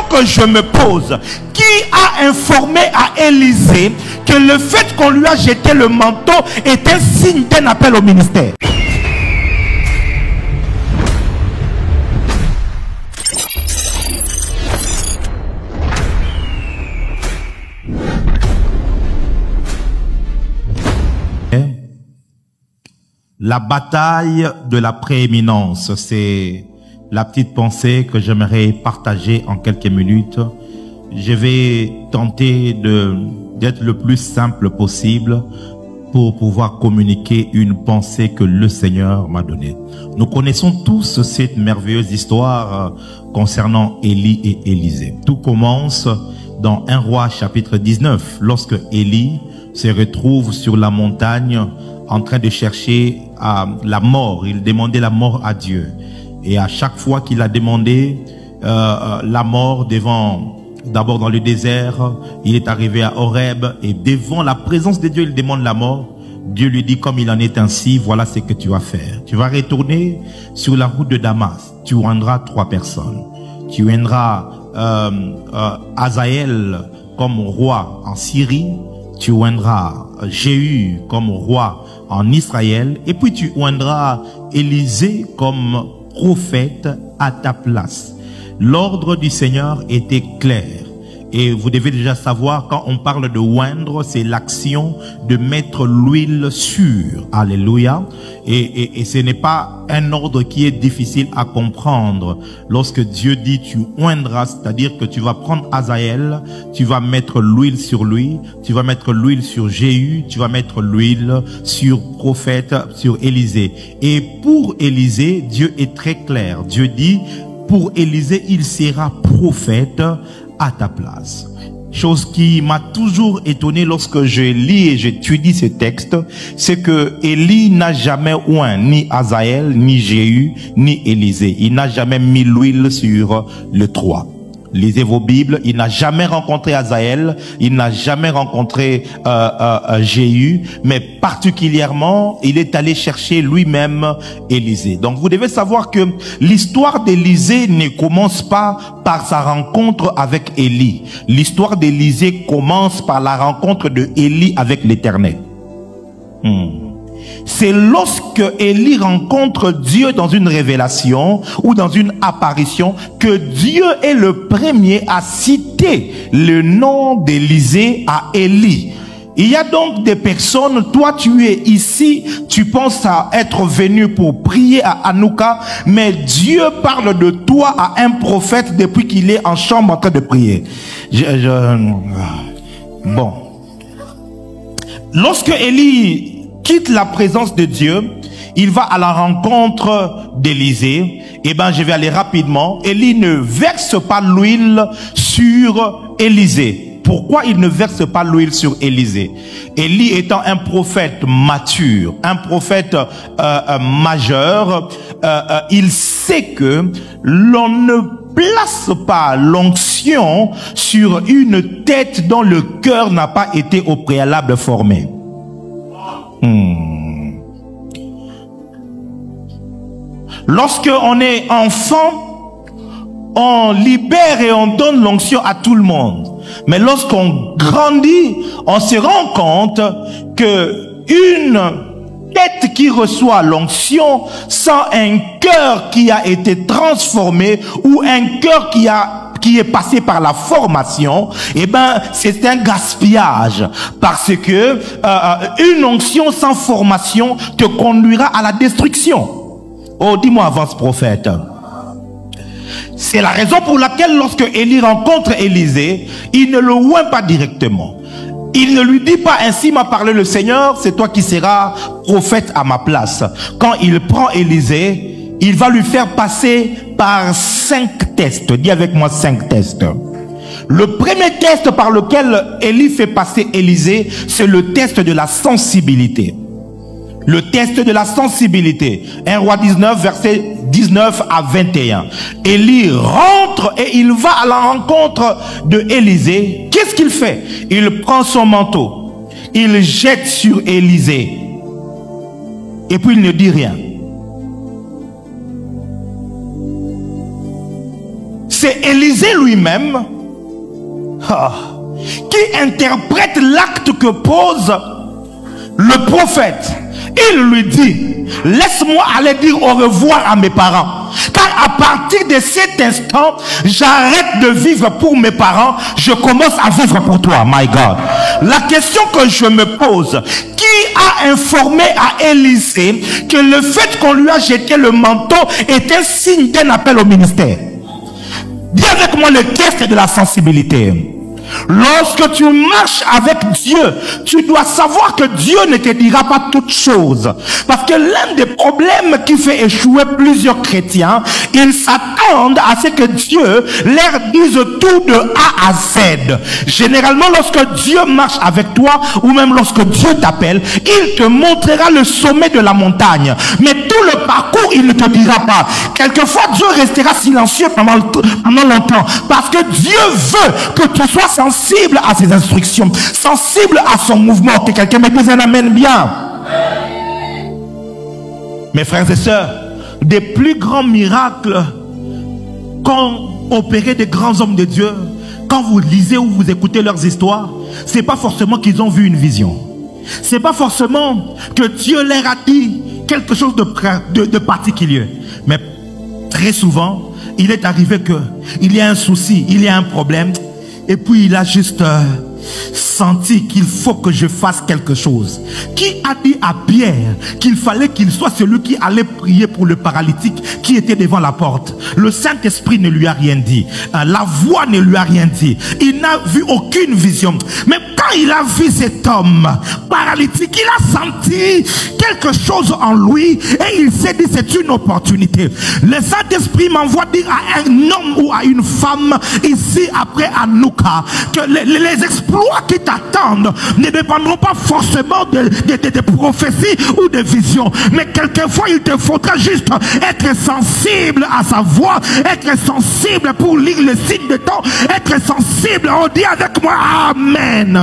que je me pose, qui a informé à Élisée que le fait qu'on lui a jeté le manteau est un signe d'un appel au ministère? La bataille de la prééminence, c'est la petite pensée que j'aimerais partager en quelques minutes. Je vais tenter d'être le plus simple possible pour pouvoir communiquer une pensée que le Seigneur m'a donnée. Nous connaissons tous cette merveilleuse histoire concernant Élie et Élisée. Tout commence dans 1 Roi chapitre 19, lorsque Élie se retrouve sur la montagne en train de chercher la mort. Il demandait la mort à Dieu. Et à chaque fois qu'il a demandé la mort d'abord dans le désert, il est arrivé à Horeb et devant la présence de Dieu, il demande la mort. Dieu lui dit, comme il en est ainsi, voilà ce que tu vas faire. Tu vas retourner sur la route de Damas. Tu oindras 3 personnes. Tu oindras Hazaël comme roi en Syrie. Tu oindras Jéhu comme roi en Israël, et puis tu oindras Élisée comme prophète à ta place. L'ordre du Seigneur était clair. Et vous devez déjà savoir, quand on parle de oindre, c'est l'action de mettre l'huile sur. Alléluia. Et ce n'est pas un ordre qui est difficile à comprendre. Lorsque Dieu dit tu oindras, c'est-à-dire que tu vas prendre Hazaël, tu vas mettre l'huile sur lui, tu vas mettre l'huile sur Jéhu, tu vas mettre l'huile sur prophète, sur Élisée. Et pour Élisée, Dieu est très clair. Dieu dit, pour Élisée, il sera prophète à ta place. Chose qui m'a toujours étonné lorsque je lis et j'étudie ce texte, c'est que Élie n'a jamais oint ni Hazaël, ni Jéhu, ni Élisée. Il n'a jamais mis l'huile sur le 3. Lisez vos Bibles, il n'a jamais rencontré Hazaël, il n'a jamais rencontré Jéhu, mais particulièrement, il est allé chercher lui-même Élisée. Donc vous devez savoir que l'histoire d'Élisée ne commence pas par sa rencontre avec Élie. L'histoire d'Élisée commence par la rencontre de Élie avec l'Éternel. C'est lorsque Élie rencontre Dieu dans une révélation ou dans une apparition que Dieu est le premier à citer le nom d'Élisée à Élie. Il y a donc des personnes, toi tu es ici, tu penses à être venu pour prier à Hanouka, mais Dieu parle de toi à un prophète depuis qu'il est en chambre en train de prier. Bon. Lorsque Élie quitte la présence de Dieu, il va à la rencontre d'Élisée. Eh ben, je vais aller rapidement. Élie ne verse pas l'huile sur Élisée. Pourquoi il ne verse pas l'huile sur Élisée? Élie étant un prophète mature, un prophète majeur, il sait que l'on ne place pas l'onction sur une tête dont le cœur n'a pas été au préalable formé. Lorsque on est enfant, on libère et on donne l'onction à tout le monde. Mais lorsqu'on grandit, on se rend compte que une tête qui reçoit l'onction sans un cœur qui a été transformé ou un cœur qui est passé par la formation, eh ben c'est un gaspillage, parce que une onction sans formation te conduira à la destruction. Oh, dis-moi avance, prophète. C'est la raison pour laquelle lorsque Élie rencontre Élisée, il ne le oint pas directement. Il ne lui dit pas, ainsi m'a parlé le Seigneur, c'est toi qui seras prophète à ma place. Quand il prend Élisée, il va lui faire passer par 5 tests. Dis avec moi 5 tests. Le premier test par lequel Élie fait passer Élisée, c'est le test de la sensibilité. Le test de la sensibilité. 1 Roi 19, verset 19 à 21. Élie rentre et il va à la rencontre de Élisée. Qu'est-ce qu'il fait? Il prend son manteau, il jette sur Élisée et puis il ne dit rien. c'est Élisée lui-même qui interprète l'acte que pose le prophète. Il lui dit, laisse-moi aller dire au revoir à mes parents. Car à partir de cet instant, j'arrête de vivre pour mes parents, je commence à vivre pour toi, my God. La question que je me pose, qui a informé à Élisée que le fait qu'on lui a jeté le manteau est un signe d'un appel au ministère? Dis avec moi le test de la sensibilité. Lorsque tu marches avec Dieu, tu dois savoir que Dieu ne te dira pas toutes choses. Parce que l'un des problèmes qui fait échouer plusieurs chrétiens, ils s'attendent à ce que Dieu leur dise tout de A à Z. Généralement, lorsque Dieu marche avec toi, ou même lorsque Dieu t'appelle, il te montrera le sommet de la montagne. Mais tout le parcours, il ne te dira pas. Quelquefois, Dieu restera silencieux pendant longtemps. Parce que Dieu veut que tu sois sensible à ses instructions, sensible à son mouvement. Que quelqu'un me dise un amen bien. Mes frères et sœurs, des plus grands miracles qu'ont opéré des grands hommes de Dieu, quand vous lisez ou vous écoutez leurs histoires, c'est pas forcément qu'ils ont vu une vision. C'est pas forcément que Dieu leur a dit quelque chose de particulier. Mais très souvent, il est arrivé que il y a un souci, il y a un problème. Et puis il a juste senti qu'il faut que je fasse quelque chose. Qui a dit à Pierre qu'il fallait qu'il soit celui qui allait prier pour le paralytique qui était devant la porte? Le Saint-Esprit ne lui a rien dit. La voix ne lui a rien dit. Il n'a vu aucune vision. Mais quand il a vu cet homme paralytique, il a senti quelque chose en lui et il s'est dit c'est une opportunité. Le Saint-Esprit m'envoie dire à un homme ou à une femme ici après à Nouka que les exploits qui t'attendent ne dépendront pas forcément de prophéties ou de visions, mais quelquefois il te faudra juste être sensible à sa voix, être sensible pour lire le signe de temps, être sensible. On dit avec moi amen.